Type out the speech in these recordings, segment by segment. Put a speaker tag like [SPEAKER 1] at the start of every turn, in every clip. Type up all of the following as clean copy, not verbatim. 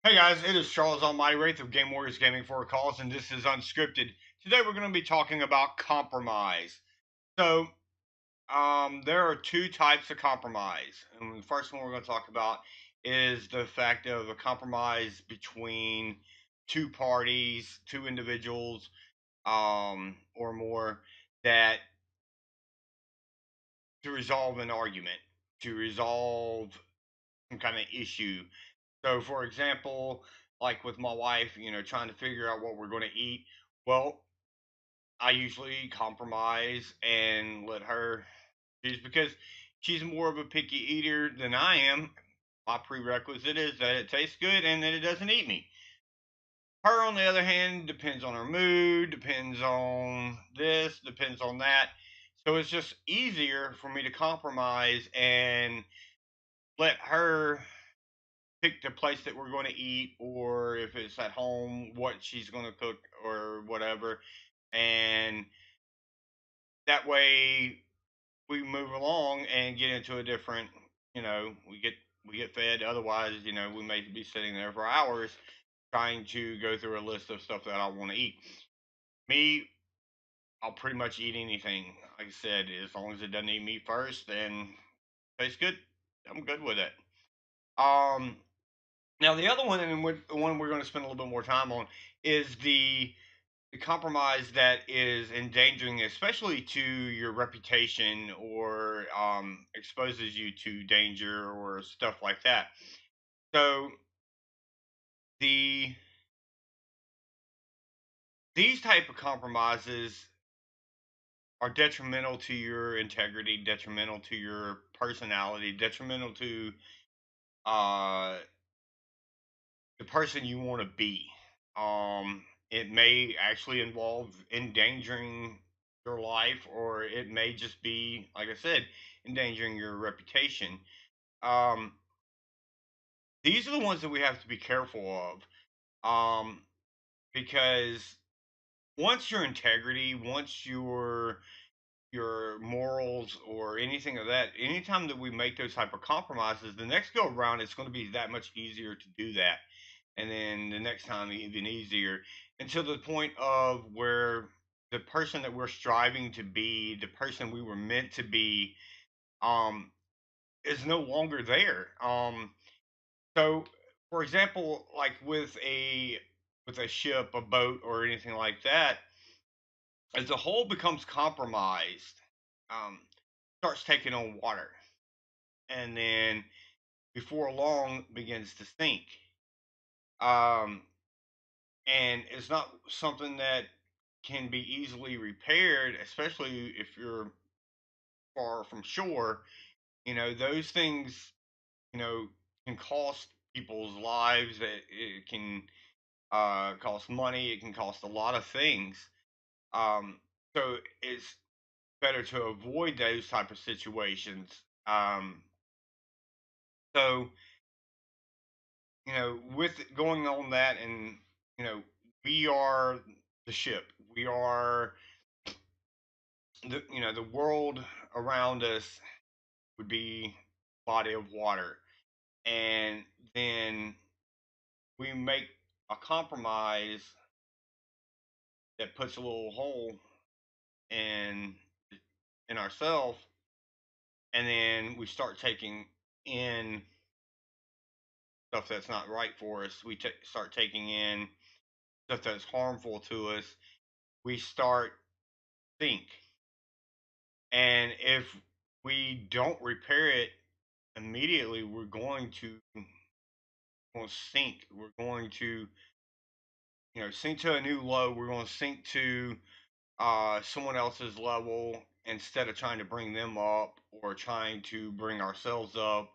[SPEAKER 1] Hey guys, it is Charles Almighty Wraith of Game Warriors Gaming for a Cause, and this is Unscripted. Today we're going to be talking about compromise. So, there are two types of compromise, and the first one we're going to talk about is the fact of a compromise between two parties, two individuals, or more, that to resolve an argument, to resolve some kind of issue. So, for example, like with my wife, trying to figure out what we're going to eat. Well, I usually compromise and let her choose because she's more of a picky eater than I am. My prerequisite is that it tastes good and that it doesn't eat me. Her, on the other hand, depends on her mood, depends on this, depends on that. So it's just easier for me to compromise and let her pick the place that we're going to eat, or if it's at home, what she's going to cook or whatever. And that way we move along and get into a different, we get fed. Otherwise, we may be sitting there for hours trying to go through a list of stuff that I want to eat. Me, I'll pretty much eat anything. Like I said, as long as it doesn't eat me first and tastes good, I'm good with it. Um, Now, the other one, and the one we're going to spend a little bit more time on, is the compromise that is endangering, especially to your reputation, or exposes you to danger or stuff like that. So the these type of compromises are detrimental to your integrity, detrimental to your personality, detrimental to uh, the person you want to be. It may actually involve endangering your life, or it may just be, like I said, endangering your reputation. Um, these are the ones that we have to be careful of, because once your integrity, once your morals or anything of that, anytime that we make those type of compromises, the next go around it's going to be that much easier to do that, and then the next time even easier, until the point of where the person that we're striving to be, the person we were meant to be, um is no longer there. So, for example, like with a ship, a boat, or anything like that, as the hull becomes compromised, um starts taking on water, and then before long begins to sink. Um, and it's not something that can be easily repaired, especially if you're far from shore. Those things, you know, can cost people's lives. It can cost money. It can cost a lot of things. Um, so it's better to avoid those type of situations. So with going on that, and you know, we are the ship. We are the world around us would be body of water, and then we make a compromise that puts a little hole in ourselves, and then we start taking in stuff that's not right for us. We start taking in stuff that's harmful to us. We start think. And if we don't repair it immediately, we're going to sink. We're going to, sink to a new low. We're going to sink to someone else's level instead of trying to bring them up, or trying to bring ourselves up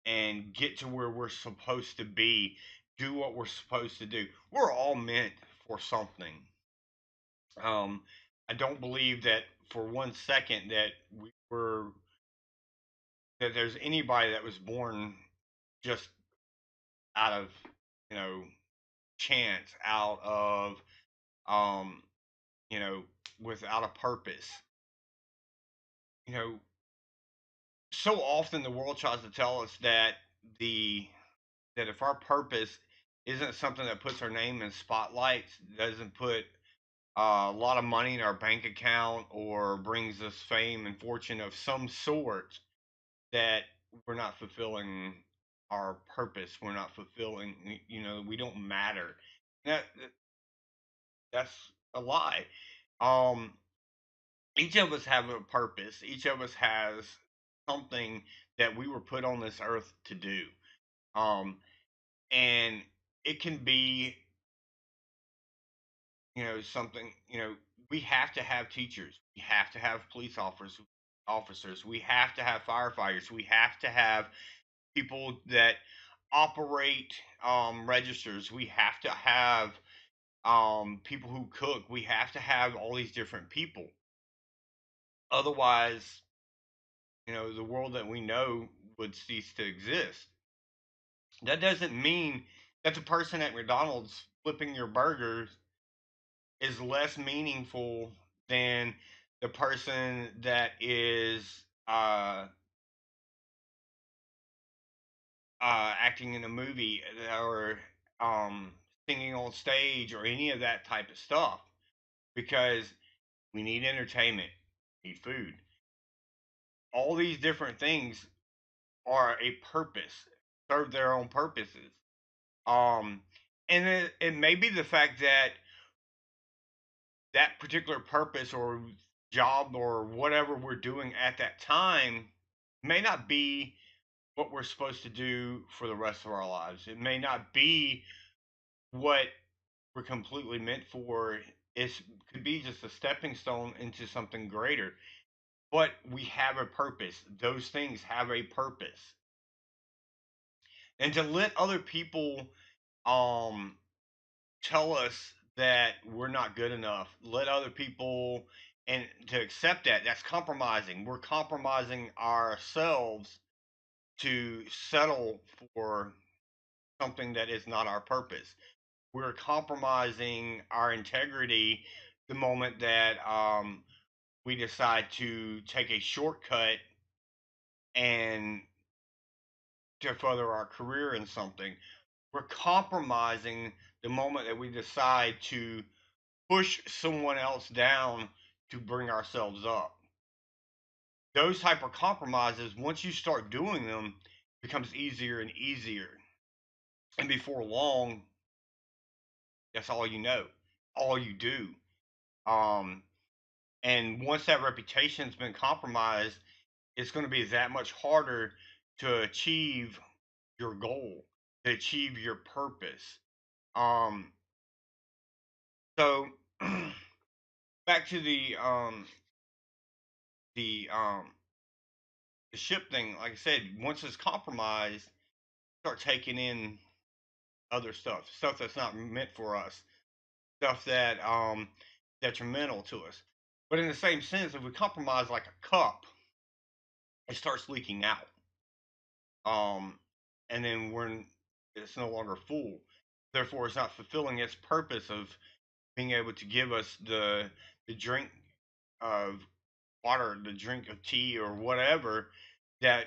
[SPEAKER 1] and get to where we're supposed to be, do what we're supposed to do. We're all meant for something. Um, I don't believe that for 1 second that there's anybody that was born just out of, you know chance, out of, um you know without a purpose. you know so often the world tries to tell us the that if our purpose isn't something that puts our name in spotlights, doesn't put a lot of money in our bank account or brings us fame and fortune of some sort, that we're not fulfilling our purpose. We're not fulfilling, we don't matter. That that's a lie. Um, each of us have a purpose. Each of us has something that we were put on this earth to do. Um, and it can be, something, we have to have teachers. We have to have police officers. We have to have firefighters. We have to have people that operate registers. We have to have people who cook. We have to have all these different people. Otherwise, the world that we know would cease to exist. That doesn't mean that the person at McDonald's flipping your burgers is less meaningful than the person that is acting in a movie or singing on stage or any of that type of stuff, because we need entertainment, we need food. All these different things are a purpose, serve their own purposes. Um, and it may be the fact that that particular purpose or job or whatever we're doing at that time may not be what we're supposed to do for the rest of our lives. It may not be what we're completely meant for. It could be just a stepping stone into something greater. But we have a purpose. Those things have a purpose. And to let other people um tell us that we're not good enough, let other people, and to accept that, that's compromising. We're compromising ourselves to settle for something that is not our purpose. We're compromising our integrity the moment that we decide to take a shortcut and to further our career in something. We're compromising the moment that we decide to push someone else down to bring ourselves up. Those type of compromises, once you start doing them, becomes easier and easier. And before long, that's all you know, all you do. Um, and once that reputation's been compromised, it's going to be that much harder to achieve your goal, to achieve your purpose. Um, so back to the the ship thing. Like I said, once it's compromised, start taking in other stuff that's not meant for us, stuff that detrimental to us. But in the same sense, if we compromise like a cup, it starts leaking out. Um, and then it's no longer full. Therefore, it's not fulfilling its purpose of being able to give us the drink of water, the drink of tea, or whatever that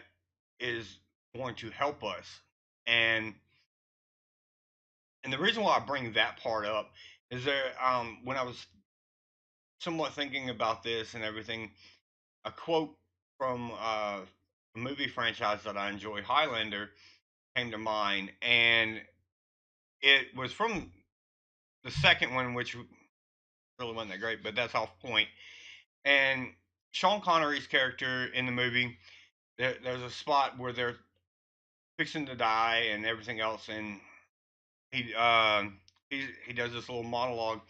[SPEAKER 1] is going to help us. And and the reason why I bring that part up is there when I was somewhat thinking about this and everything, a quote from a movie franchise that I enjoy, Highlander, came to mind, and it was from the second one, which really wasn't that great, but that's off point. And Sean Connery's character in the movie, there's a spot where they're fixing to die and everything else, and he he does this little monologue,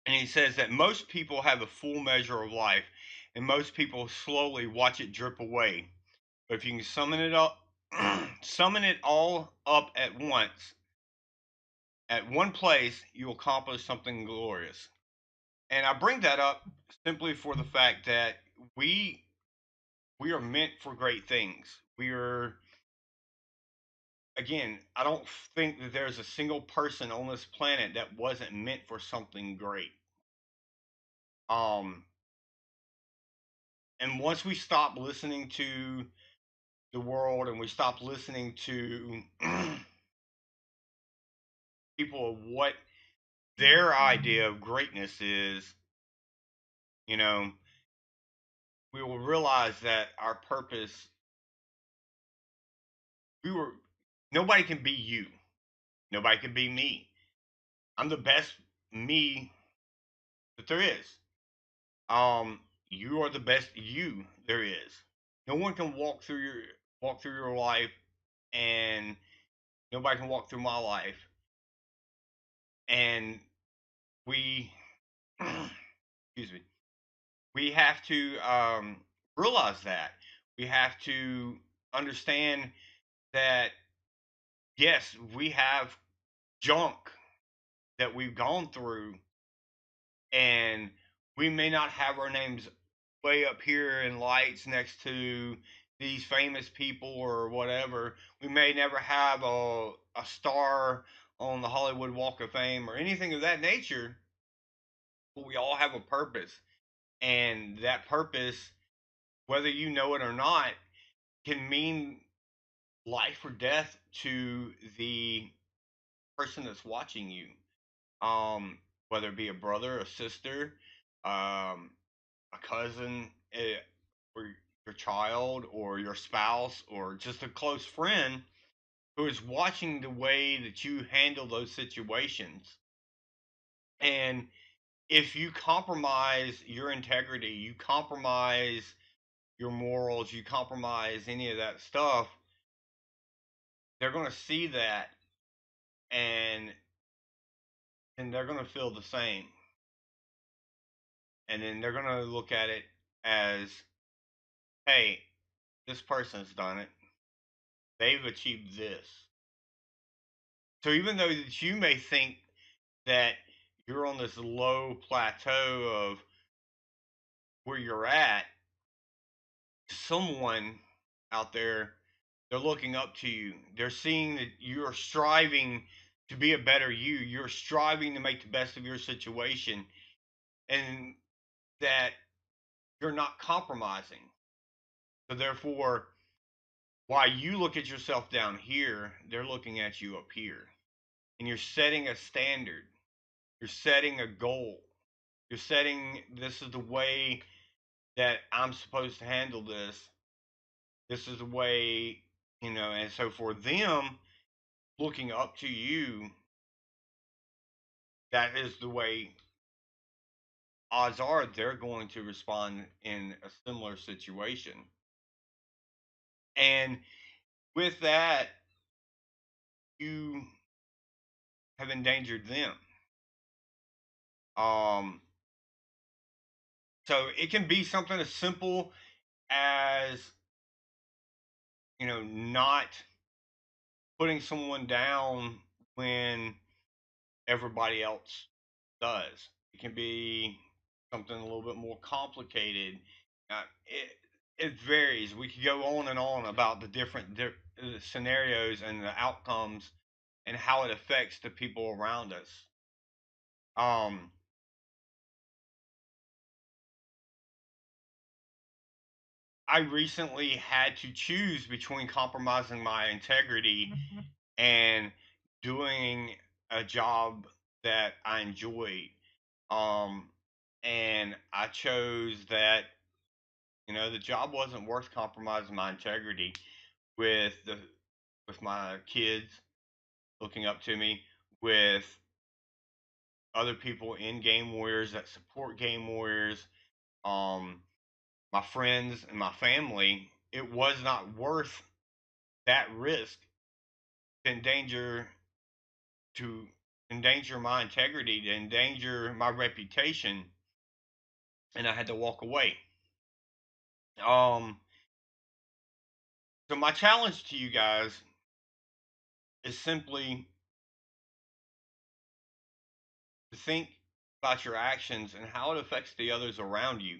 [SPEAKER 1] and he says that most people have a full measure of life, and most people slowly watch it drip away. But if you can summon it up, summon it all up at once, at one place, you accomplish something glorious. And I bring that up simply for the fact that we we are meant for great things. We are, again, I don't think that there's a single person on this planet that wasn't meant for something great. Um and once we stop listening to the world and we stop listening to people of what their idea of greatness is, you know, we will realize that our purpose, we were, nobody can be you. Nobody can be me. I'm the best me that there is. You are the best you there is. No one can walk through your life, and nobody can walk through my life. And we, excuse me, we have to realize that. We have to understand that yes, we have junk that we've gone through, and we may not have our names way up here in lights next to these famous people or whatever. We may never have a star on the Hollywood Walk of Fame or anything of that nature, but we all have a purpose. And that purpose, whether you know it or not, can mean life or death to the person that's watching you. Whether it be a brother, a sister, um, a cousin, or your child, or your spouse, or just a close friend who is watching the way that you handle those situations. And if you compromise your integrity, you compromise your morals, you compromise any of that stuff, they're going to see that, and they're going to feel the same. And then they're going to look at it as, hey, this person's done it. They've achieved this. So even though that you may think that you're on this low plateau of where you're at, someone out there, they're looking up to you. They're seeing that you're striving to be a better you. You're striving to make the best of your situation, and that you're not compromising. So therefore, while you look at yourself down here, they're looking at you up here. And you're setting a standard. You're setting a goal. You're setting, this is the way that I'm supposed to handle this. This is the way, and so for them looking up to you, that is the way odds are they're going to respond in a similar situation. And with that, you have endangered them. Um, so it can be something as simple as, not putting someone down when everybody else does. It can be something a little bit more complicated. It varies. We could go on and on about the different scenarios and the outcomes and how it affects the people around us. Um, I recently had to choose between compromising my integrity and doing a job that I enjoyed. Um, and I chose that, the job wasn't worth compromising my integrity with with my kids looking up to me, with other people in Game Warriors that support Game Warriors, um, my friends and my family. It was not worth that risk to to endanger my integrity, to endanger my reputation, and I had to walk away. Um, so my challenge to you guys is simply to think about your actions and how it affects the others around you.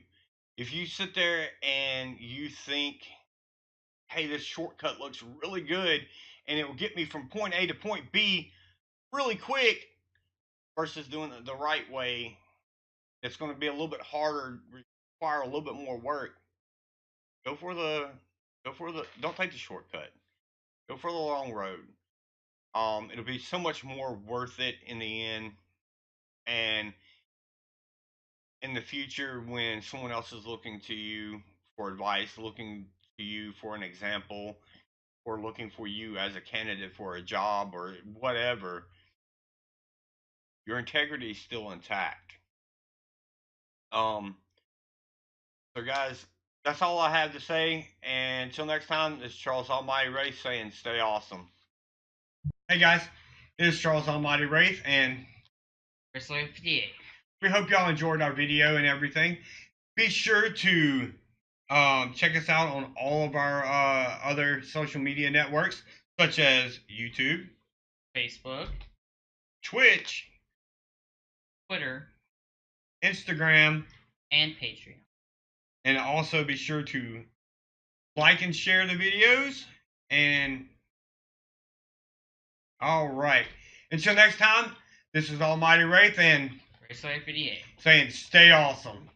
[SPEAKER 1] If you sit there and you think, hey, this shortcut looks really good and it will get me from point A to point B really quick, versus doing it the right way, it's going to be a little bit harder, require a little bit more work. Go for the, don't take the shortcut. Go for the long road. It'll be so much more worth it in the end. And in the future, when someone else is looking to you for advice, looking to you for an example, or looking for you as a candidate for a job or whatever, your integrity is still intact. So guys, that's all I have to say. And until next time, this is Charles Almighty Wraith saying stay awesome. Hey guys, this is Charles Almighty Wraith, and
[SPEAKER 2] Wrestler 58.
[SPEAKER 1] we hope y'all enjoyed our video and everything. Be sure to check us out on all of our other social media networks, such as YouTube,
[SPEAKER 2] Facebook,
[SPEAKER 1] Twitch,
[SPEAKER 2] Twitter,
[SPEAKER 1] Instagram,
[SPEAKER 2] and Patreon.
[SPEAKER 1] And also be sure to like and share the videos. And all right, until next time, this is Almighty Wraith and
[SPEAKER 2] Wrestler 58
[SPEAKER 1] saying stay awesome.